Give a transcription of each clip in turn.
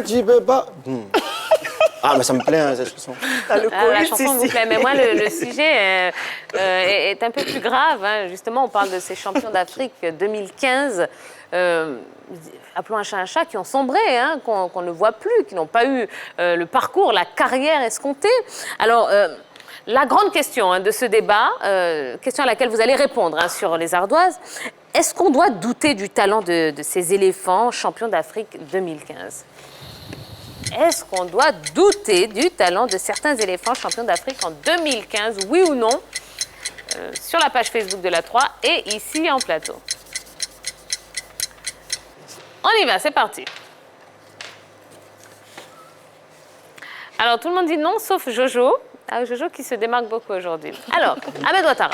tu peux pas. Ah, mais ça me plaît, hein, cette chanson. La chanson vous plaît, mais moi, le sujet est un peu plus grave. Hein. Justement, on parle de ces champions d'Afrique 2015. Appelons un chat, qui ont sombré, hein, qu'on ne voit plus, qui n'ont pas eu le parcours, la carrière escomptée. Alors, la grande question de ce débat, question à laquelle vous allez répondre hein, sur les ardoises, est-ce qu'on doit douter du talent de ces éléphants champions d'Afrique 2015 ? Est-ce qu'on doit douter du talent de certains éléphants champions d'Afrique en 2015, oui ou non, sur la page Facebook de la 3 et ici en plateau? On y va, c'est parti. Alors, tout le monde dit non, sauf Jojo. Ah, Jojo qui se démarque beaucoup aujourd'hui. Alors, Ahmed Ouattara.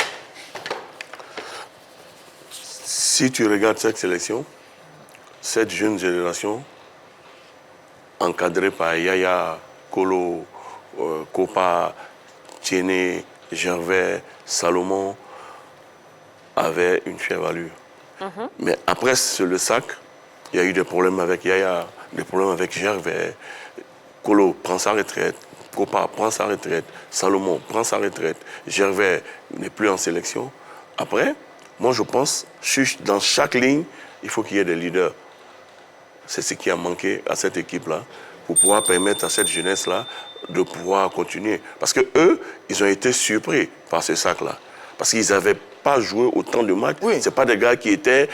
Si tu regardes cette sélection, cette jeune génération, encadrée par Yaya, Kolo, Kopa, Tiéné, Gervais, Salomon, avait une fière allure. Mais après le sac, il y a eu des problèmes avec Yaya, des problèmes avec Gervais. Kolo prend sa retraite, Kopa prend sa retraite, Salomon prend sa retraite, Gervais n'est plus en sélection. Après, moi je pense, dans chaque ligne, il faut qu'il y ait des leaders. C'est ce qui a manqué à cette équipe-là pour pouvoir permettre à cette jeunesse-là de pouvoir continuer. Parce qu'eux, ils ont été surpris par ce sac-là. Parce qu'ils n'avaient pas joué autant de matchs. Oui. Ce pas des gars qui étaient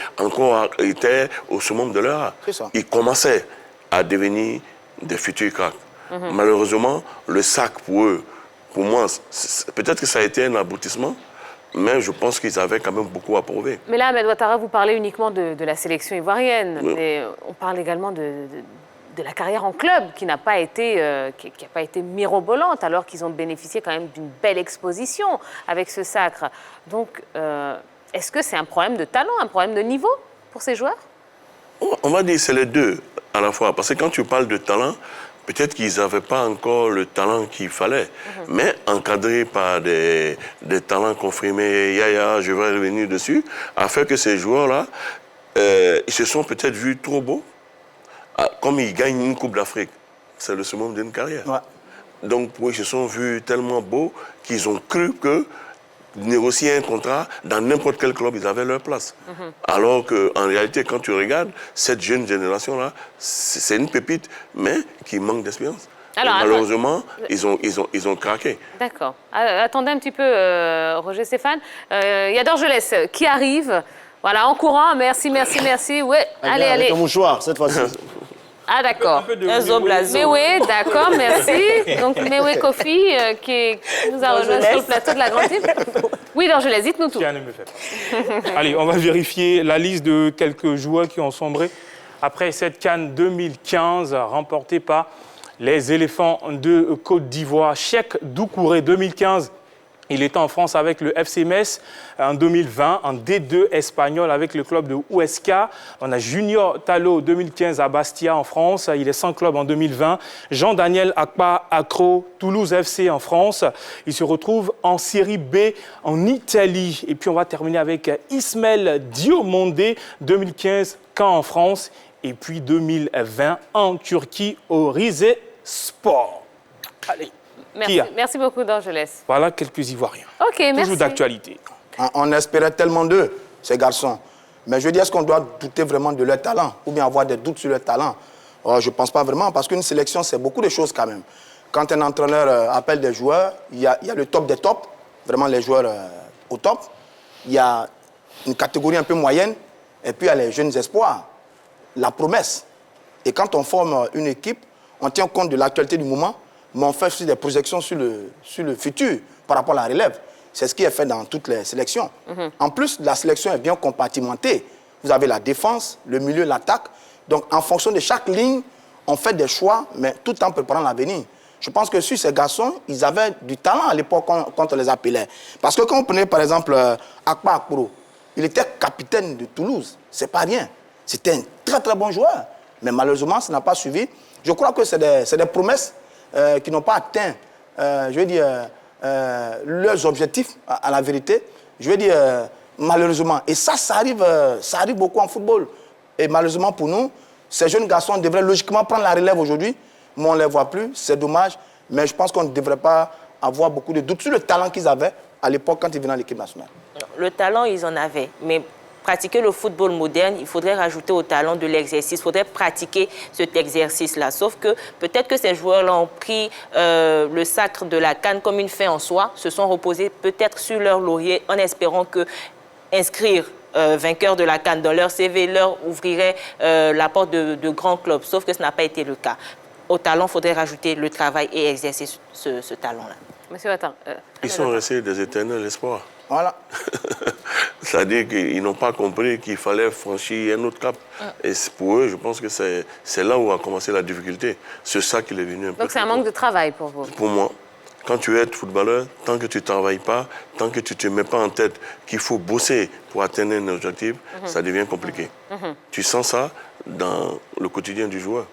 au summum de leur art. Ils commençaient à devenir des futurs cracks. Malheureusement, le sac pour eux, pour moi, peut-être que ça a été un aboutissement, mais je pense qu'ils avaient quand même beaucoup à prouver. Mais là, Ahmed Ouattara, vous parlez uniquement de la sélection ivoirienne. Oui. Mais on parle également de la carrière en club qui n'a pas été, qui a pas été mirobolante, alors qu'ils ont bénéficié quand même d'une belle exposition avec ce sacre. Donc, est-ce que c'est un problème de talent, un problème de niveau pour ces joueurs? On va dire que c'est les deux à la fois. Parce que quand tu parles de talent, peut-être qu'ils n'avaient pas encore le talent qu'il fallait. Mais encadrés par des talents confirmés, Yaya, je vais revenir dessus, a fait que ces joueurs-là, ils se sont peut-être vus trop beaux. Comme ils gagnent une Coupe d'Afrique, c'est le summum d'une carrière. Ouais. Donc, ils se sont vus tellement beaux qu'ils ont cru que négocier un contrat dans n'importe quel club, ils avaient leur place. Alors qu'en réalité, quand tu regardes, cette jeune génération-là, c'est une pépite, mais qui manque d'expérience. Malheureusement, ils ont craqué. D'accord. Attendez un petit peu, Roger Stéphane. Il y a Dorgelès qui arrive. Voilà, en courant. Merci. Ouais, allez. Avec un mouchoir, cette fois-ci. Ah, d'accord. Mewe, d'accord, merci. Donc, Mewe Kofi, qui nous a rejoint sur le plateau de la Grande Île. Oui, Dorgelès, dites-nous tout. Allez, on va vérifier la liste de quelques joueurs qui ont sombré après cette CAN 2015 remportée par les éléphants de Côte d'Ivoire. Cheikh Doucouré, 2015. Il était en France avec le FC Metz en 2020, en D2 espagnol avec le club de Huesca. On a Junior Tallo, 2015 à Bastia en France. Il est sans club en 2020. Jean-Daniel Akpa Accro, Toulouse FC en France. Il se retrouve en Série B en Italie. Et puis on va terminer avec Ismaël Diomondé, 2015 Caen en France. Et puis 2020 en Turquie au Rizespor. Allez. Merci beaucoup, Dorgelès. Voilà quelques Ivoiriens. Ok, merci. Toujours d'actualité. On espérait tellement d'eux, ces garçons. Mais je dis, est-ce qu'on doit douter vraiment de leur talent ou bien avoir des doutes sur leur talent? Je ne pense pas vraiment, parce qu'une sélection, c'est beaucoup de choses quand même. Quand un entraîneur appelle des joueurs, il y a le top des tops, vraiment les joueurs au top. Il y a une catégorie un peu moyenne, et puis il y a les jeunes espoirs, la promesse. Et quand on forme une équipe, on tient compte de l'actualité du moment, mais on fait aussi des projections sur le futur par rapport à la relève. C'est ce qui est fait dans toutes les sélections. En plus, la sélection est bien compartimentée. Vous avez la défense, le milieu, l'attaque. Donc, en fonction de chaque ligne, on fait des choix, mais tout en préparant l'avenir. Je pense que sur ces garçons, ils avaient du talent à l'époque quand on les appelait. Parce que quand on prenait, par exemple, Akpa Akporo, il était capitaine de Toulouse. C'est pas rien. C'était un très, très bon joueur. Mais malheureusement, ça n'a pas suivi. Je crois que c'est des promesses qui n'ont pas atteint, leurs objectifs, à la vérité. Je veux dire, malheureusement. Et ça arrive beaucoup en football. Et malheureusement pour nous, Ces jeunes garçons devraient logiquement prendre la relève aujourd'hui, mais on ne les voit plus, c'est dommage. Mais je pense qu'on ne devrait pas avoir beaucoup de doutes sur le talent qu'ils avaient à l'époque quand ils venaient à l'équipe nationale. Le talent, ils en avaient, mais pratiquer le football moderne, il faudrait rajouter au talent de l'exercice, il faudrait pratiquer cet exercice-là. Sauf que peut-être que ces joueurs-là ont pris le sacre de la CAN comme une fin en soi, se sont reposés peut-être sur leur laurier en espérant que inscrire vainqueur de la CAN dans leur CV leur ouvrirait la porte de grands clubs, sauf que ce n'a pas été le cas. Au talent, il faudrait rajouter le travail et exercer ce talent-là. Monsieur Wattin. Ils sont restés des éternels espoirs. Voilà. C'est-à-dire qu'ils n'ont pas compris qu'il fallait franchir un autre cap. Et pour eux, je pense que c'est là où a commencé la difficulté. C'est ça qui est venu un peu. Donc c'est un manque de travail pour vous? Pour moi. Quand tu es footballeur, tant que tu ne travailles pas, tant que tu ne te mets pas en tête qu'il faut bosser pour atteindre un objectif, ça devient compliqué. Tu sens ça dans le quotidien du joueur.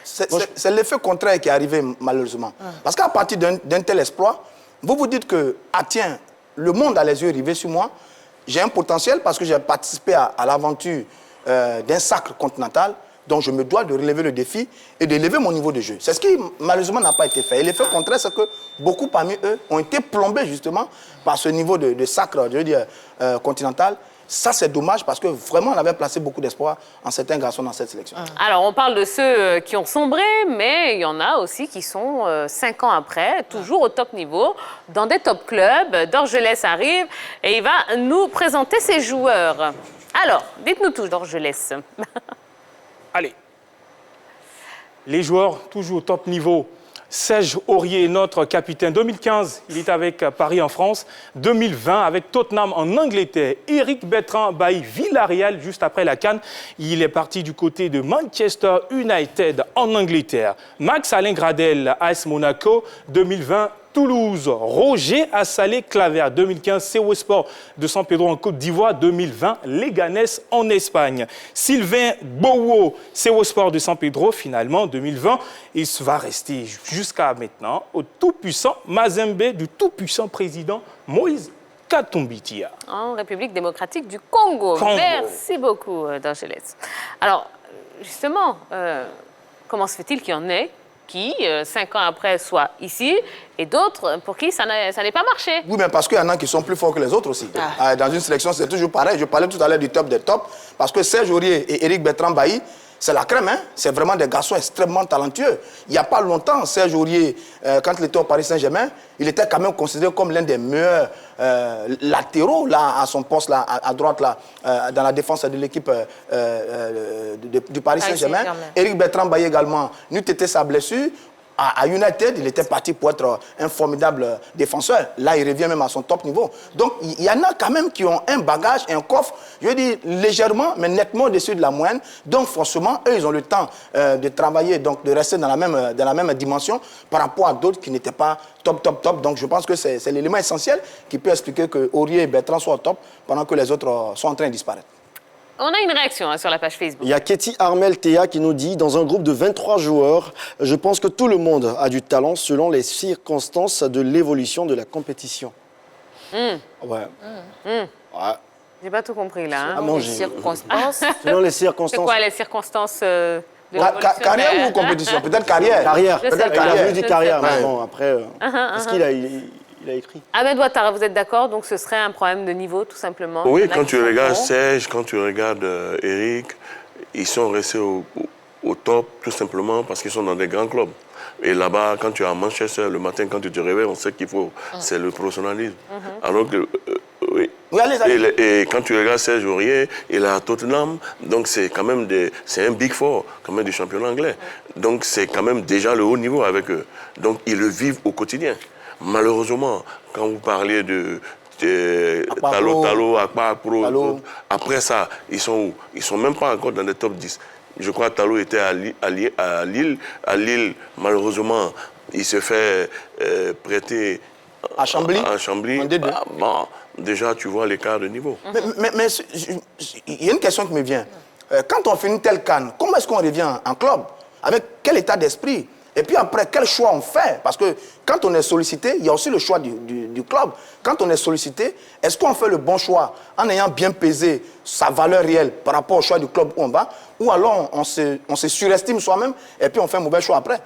C'est l'effet contraire qui est arrivé malheureusement. Parce qu'à partir d'un tel exploit, vous vous dites que, ah tiens, le monde a les yeux rivés sur moi, j'ai un potentiel parce que j'ai participé à l'aventure d'un sacre continental, donc je me dois de relever le défi et d'élever mon niveau de jeu. C'est ce qui malheureusement n'a pas été fait. Et l'effet contraire, c'est que beaucoup parmi eux ont été plombés justement par ce niveau de sacre, je veux dire, continental. Ça, c'est dommage parce que vraiment, on avait placé beaucoup d'espoir en certains garçons dans cette sélection. Alors, on parle de ceux qui ont sombré, mais il y en a aussi qui sont 5 ans après, toujours au top niveau, dans des top clubs. Dorgelès arrive et il va nous présenter ses joueurs. Alors, dites-nous tout, Dorgelès. Allez. Les joueurs, toujours au top niveau. Serge Aurier, notre capitaine. 2015, il est avec Paris en France. 2020, avec Tottenham en Angleterre. Eric Bertrand Bailly, Villarreal, juste après la CAN. Il est parti du côté de Manchester United en Angleterre. Max Alain Gradel, AS Monaco. 2020, Toulouse. Roger Assalé Claver, 2015, CO Sport de San Pedro en Côte d'Ivoire. 2020, Leganés en Espagne. Sylvain Bowo, CO Sport de San Pedro, finalement, 2020. Il va rester jusqu'à maintenant au tout-puissant Mazembe du tout-puissant président Moïse Katumbi. En République démocratique du Congo. Merci beaucoup, Dorgelès. Alors, justement, comment se fait-il qu'il y en ait qui, 5 ans après, soient ici, et d'autres pour qui ça n'est pas marché? Oui, mais parce qu'il y en a qui sont plus forts que les autres aussi. Dans une sélection, c'est toujours pareil. Je parlais tout à l'heure du top des tops, parce que Serge Aurier et Eric Bertrand Bailly, c'est la crème, hein? C'est vraiment des garçons extrêmement talentueux. Il n'y a pas longtemps, Serge Aurier, quand il était au Paris Saint-Germain, il était quand même considéré comme l'un des meilleurs latéraux là, à son poste, là, à droite, là, dans la défense de l'équipe du Paris Saint-Germain. Eric Bertrand Bailly également, n'eût été sa blessure. À United, il était parti pour être un formidable défenseur. Là, il revient même à son top niveau. Donc, il y en a quand même qui ont un bagage, un coffre, je veux dire, légèrement, mais nettement au-dessus de la moyenne. Donc, forcément, eux, ils ont le temps de travailler, donc de rester dans la même dimension par rapport à d'autres qui n'étaient pas top. Donc, je pense que c'est l'élément essentiel qui peut expliquer que Aurier et Bertrand soient au top pendant que les autres sont en train de disparaître. On a une réaction sur la page Facebook. Il y a Ketty Armel Théa qui nous dit, dans un groupe de 23 joueurs, je pense que tout le monde a du talent selon les circonstances de l'évolution de la compétition. Ouais. Ouais. J'ai pas tout compris là. Hein. non, les circonstances. Selon les circonstances. C'est quoi les circonstances de l'évolution? Carrière ou compétition? Peut-être carrière. Carrière. Je sais Peut-être pas. qu'il a voulu dire carrière, Je sais mais pas. bon, après, est-ce qu'il a écrit? Ahmed Ouattara, vous êtes d'accord? Donc ce serait un problème de niveau, tout simplement? Oui, quand tu regardes Serge, quand tu regardes Eric, ils sont restés au top tout simplement parce qu'ils sont dans des grands clubs. Et là-bas, quand tu es à Manchester, le matin, quand tu te réveilles, on sait qu'il faut. C'est le professionnalisme. Alors que. Oui. Oui, allez. Et quand tu regardes Serge Aurier, il est à Tottenham, donc c'est quand même c'est un Big Four, quand même du championnat anglais. Donc c'est quand même déjà le haut niveau avec eux. Donc ils le vivent au quotidien. Malheureusement, quand vous parliez de Talo, Akpakpro, après ça, ils sont où? Ils ne sont même pas encore dans les top 10. Je crois que Talo était à Lille. À Lille, malheureusement, il se fait prêter à Chambly. Bon, déjà, tu vois l'écart de niveau. Mais il y a une question qui me vient. Quand on fait une telle CAN, comment est-ce qu'on revient en club? Avec quel état d'esprit? Et puis après, quel choix on fait? Parce que quand on est sollicité, il y a aussi le choix du club. Quand on est sollicité, est-ce qu'on fait le bon choix en ayant bien pesé sa valeur réelle par rapport au choix du club où on va? Ou alors on se surestime soi-même et puis on fait un mauvais choix après?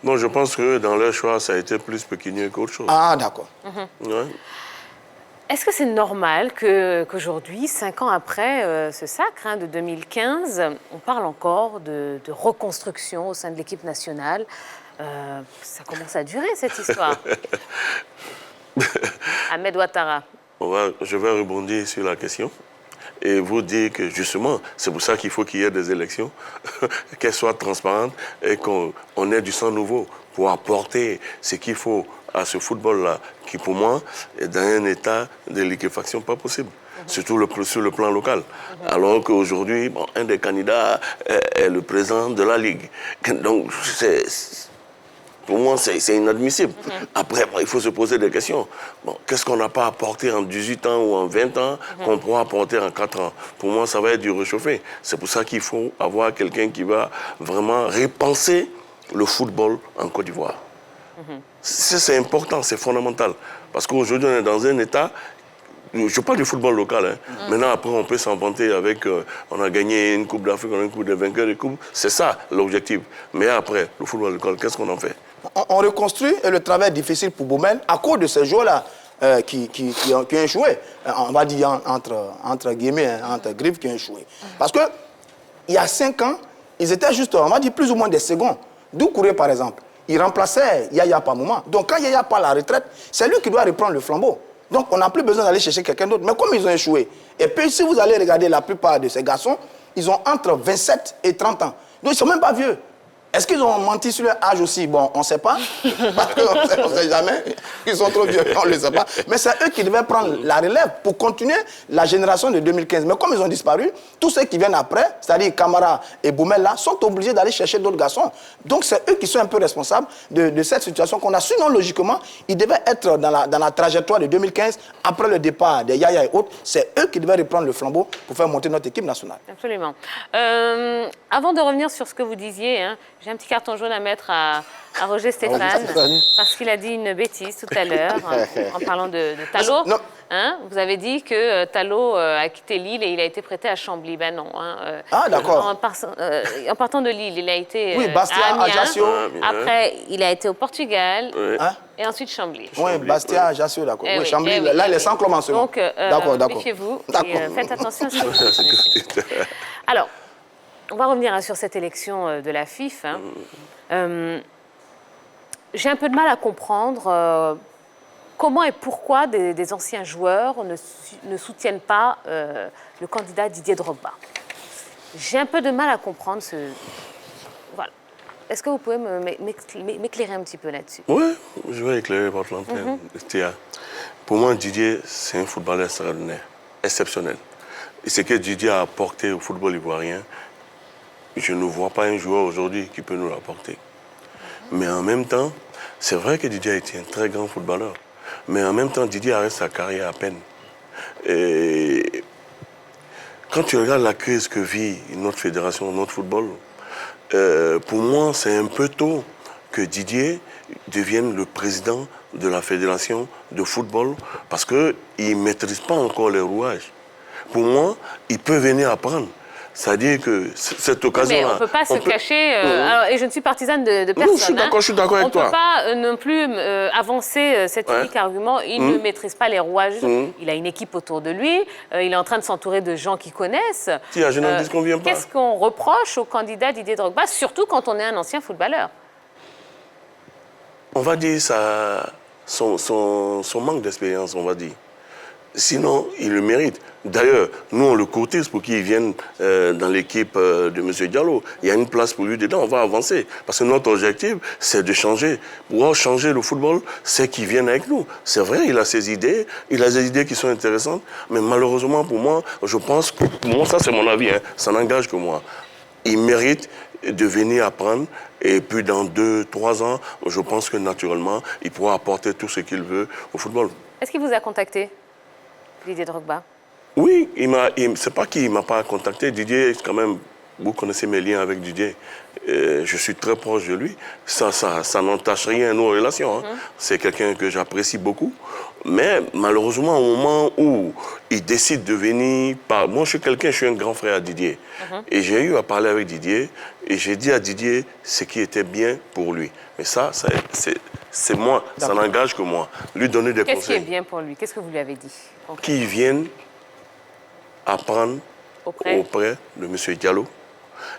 Non, je pense que dans leur choix, ça a été plus pécuniaire qu'autre chose. Ah, d'accord. Ouais. Est-ce que c'est normal qu'aujourd'hui, 5 ans après ce sacre de 2015, on parle encore de reconstruction au sein de l'équipe nationale? Ça commence à durer, cette histoire. Ahmed Ouattara. Je vais rebondir sur la question et vous dire que justement, c'est pour ça qu'il faut qu'il y ait des élections, qu'elles soient transparentes et qu'on ait du sang nouveau pour apporter ce qu'il faut à ce football-là, qui pour moi est dans un état de liquéfaction pas possible, surtout sur le plan local. Alors qu'aujourd'hui, bon, un des candidats est le président de la Ligue. Donc, pour moi, c'est inadmissible. Après, il faut se poser des questions. Bon, qu'est-ce qu'on n'a pas apporté en 18 ans ou en 20 ans qu'on pourra apporter en 4 ans? Pour moi, ça va être du réchauffé. C'est pour ça qu'il faut avoir quelqu'un qui va vraiment repenser le football en Côte d'Ivoire. C'est important, c'est fondamental. Parce qu'aujourd'hui, on est dans un état... Je parle du football local. Hein. Maintenant, après, on peut s'en vanter avec... on a gagné une Coupe d'Afrique, on a une Coupe de vainqueurs de Coupe. C'est ça, l'objectif. Mais après, le football local, qu'est-ce qu'on en fait? On reconstruit et le travail est difficile pour Baumel à cause de ces joueurs-là qui ont échoué. On va dire entre guillemets, entre griffes qui ont échoué. Parce que il y a 5 ans, ils étaient juste, on va dire, plus ou moins des seconds. Doucouré, par exemple, il remplaçait Yaya Pamouma. Donc quand Yaya part à la retraite, c'est lui qui doit reprendre le flambeau. Donc on n'a plus besoin d'aller chercher quelqu'un d'autre. Mais comme ils ont échoué, et puis si vous allez regarder la plupart de ces garçons, ils ont entre 27 et 30 ans. Donc ils ne sont même pas vieux. Est-ce qu'ils ont menti sur leur âge aussi? Bon, on ne sait pas, parce qu'on ne sait jamais. Ils sont trop vieux, on ne le sait pas. Mais c'est eux qui devaient prendre la relève pour continuer la génération de 2015. Mais comme ils ont disparu, tous ceux qui viennent après, c'est-à-dire Camara et Baumel, là, sont obligés d'aller chercher d'autres garçons. Donc c'est eux qui sont un peu responsables de cette situation qu'on a. Sinon, logiquement, ils devaient être dans la trajectoire de 2015, après le départ des Yaya et autres. C'est eux qui devaient reprendre le flambeau pour faire monter notre équipe nationale. Absolument. Avant de revenir sur ce que vous disiez, hein, j'ai un petit carton jaune à mettre à Roger Stéphane, parce qu'il a dit une bêtise tout à l'heure en parlant de Talot. Hein, vous avez dit que Talot a quitté Lille et il a été prêté à Chambly. Ben non. Hein, d'accord. En partant de Lille, il a été Bastia, à Amiens. Ajaccio. Après, il a été au Portugal. Hein? Et ensuite Chambly. Oui, Bastia, Ajaccio, d'accord. Oui, Chambly, là, il est sans Clément seulement. Donc, méfiez-vous et faites attention à ce que vous dites. Alors, on va revenir sur cette élection de la FIF. Hein. J'ai un peu de mal à comprendre comment et pourquoi des anciens joueurs ne soutiennent pas le candidat Didier Drogba. J'ai un peu de mal à comprendre ce... Voilà. Est-ce que vous pouvez m'éclairer un petit peu là-dessus? Oui, je vais éclairer votre lanterne. Pour moi, Didier, c'est un footballeur extraordinaire, exceptionnel. Et ce que Didier a apporté au football ivoirien, je ne vois pas un joueur aujourd'hui qui peut nous l'apporter. Mais en même temps, c'est vrai que Didier a été un très grand footballeur. Mais en même temps, Didier arrête sa carrière à peine. Et quand tu regardes la crise que vit notre fédération, notre football, pour moi, c'est un peu tôt que Didier devienne le président de la fédération de football parce qu'il ne maîtrise pas encore les rouages. Pour moi, il peut venir apprendre. C'est-à-dire que cette occasion-là... Mais on ne peut pas se cacher... alors, et je ne suis partisane de personne. Non, je suis d'accord avec toi. On ne peut pas non plus avancer cet unique argument. Il ne maîtrise pas les rouages. Il a une équipe autour de lui. Il est en train de s'entourer de gens qui connaissent. Je n'en dis qu'on vient pas. Qu'est-ce qu'on reproche au candidat Didier Drogba, surtout quand on est un ancien footballeur? On va dire son manque d'expérience, on va dire. Sinon, il le mérite. D'ailleurs, nous, on le courtise pour qu'il vienne dans l'équipe de M. Diallo. Il y a une place pour lui dedans, on va avancer. Parce que notre objectif, c'est de changer. Pour changer le football, c'est qu'il vienne avec nous. C'est vrai, il a ses idées, il a des idées qui sont intéressantes, mais malheureusement, pour moi, je pense que, pour moi, ça c'est mon avis, hein, ça n'engage que moi. Il mérite de venir apprendre, et puis dans 2-3 ans, je pense que naturellement, il pourra apporter tout ce qu'il veut au football. Est-ce qu'il vous a contacté, Didier Drogba? Oui, c'est pas qu'il ne m'a pas contacté. Didier, quand même, vous connaissez mes liens avec Didier. Je suis très proche de lui. Ça n'entache rien à nos relations. Hein. C'est quelqu'un que j'apprécie beaucoup. Mais malheureusement, au moment où il décide de venir... Moi, je suis un grand frère à Didier. Et j'ai eu à parler avec Didier. Et j'ai dit à Didier ce qui était bien pour lui. Mais ça c'est moi. Ça n'engage que moi. Lui donner des conseils. Qu'est-ce qui est bien pour lui? Qu'est-ce que vous lui avez dit? Qu'il vienne apprendre auprès de M. Diallo.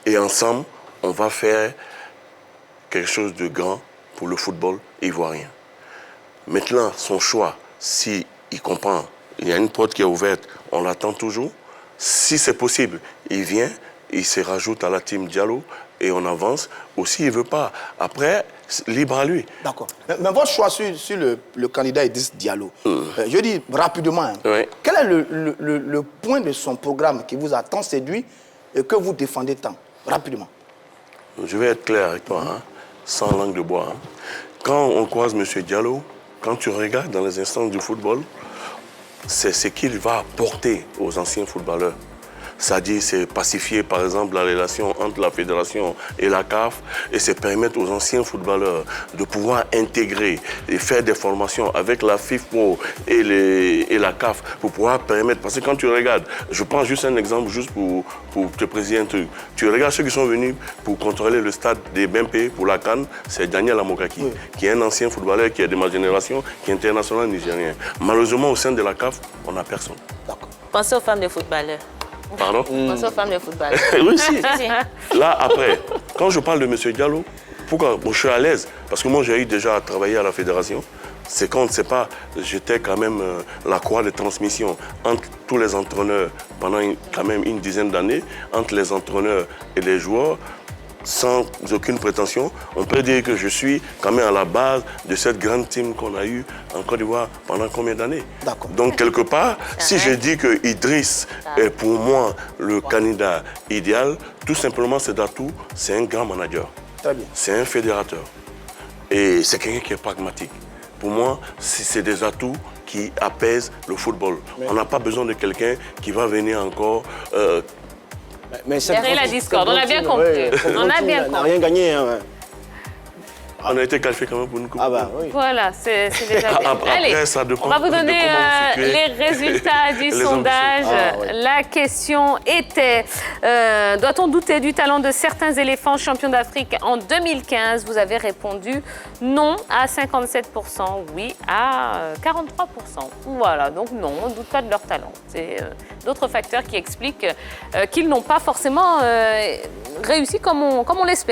Et ensemble, on va faire quelque chose de grand pour le football ivoirien. Maintenant, son choix, s'il comprend, il y a une porte qui est ouverte, on l'attend toujours. Si c'est possible, il vient, il se rajoute à la team Diallo et on avance. Ou s'il ne veut pas, après, libre à lui. D'accord. Mais votre choix sur le candidat Idriss Diallo, je dis rapidement, hein, Oui. quel est le point de son programme qui vous a tant séduit et que vous défendez tant? Rapidement. Je vais être clair avec toi, hein, sans langue de bois. Hein. Quand on croise M. Diallo, quand tu regardes dans les instances du football, c'est ce qu'il va apporter aux anciens footballeurs. C'est-à-dire, c'est pacifier, par exemple, la relation entre la fédération et la CAF et c'est permettre aux anciens footballeurs de pouvoir intégrer et faire des formations avec la FIFPro et la CAF pour pouvoir permettre... Parce que quand tu regardes, je prends juste un exemple, juste pour te préciser un truc. Tu regardes ceux qui sont venus pour contrôler le stade des Bempé pour la CAN, c'est Daniel Amokaki, qui est un ancien footballeur qui est de ma génération, qui est international nigérien. Malheureusement, au sein de la CAF, on n'a personne. D'accord. Pensez aux femmes des footballeurs. Pardon? Pensez aux femmes des footballeurs. Oui, si. Là, après, quand je parle de M. Diallo, pourquoi? Bon, je suis à l'aise, parce que moi, j'ai eu déjà à travailler à la fédération. C'est quand on ne sait pas, j'étais quand même la croix de transmission entre tous les entraîneurs pendant quand même une dizaine d'années, entre les entraîneurs et les joueurs. Sans aucune prétention, on peut dire que je suis quand même à la base de cette grande team qu'on a eue en Côte d'Ivoire pendant combien d'années? D'accord. Donc, quelque part, si je dis que Idriss est pour moi le candidat idéal, tout simplement, c'est Datou, c'est un grand manager. Très bien. C'est un fédérateur. Et c'est quelqu'un qui est pragmatique. Pour moi, c'est des atouts qui apaisent le football. On n'a pas besoin de quelqu'un qui va venir encore... Derrière la discorde, on a bien compris. On a bien On n'a compris. rien gagné. Hein, ouais. On a été qualifié quand même pour une coupe. Ah bah oui. Voilà, c'est déjà bien. Après, Allez, ça dépend on va vous de donner comment vous situez les résultats du les sondage. Ah, oui. La question était, doit-on douter du talent de certains éléphants champions d'Afrique en 2015? Vous avez répondu non à 57%, oui à 43%. Voilà, donc non, on ne doute pas de leur talent. C'est d'autres facteurs qui expliquent qu'ils n'ont pas forcément réussi comme on l'espère.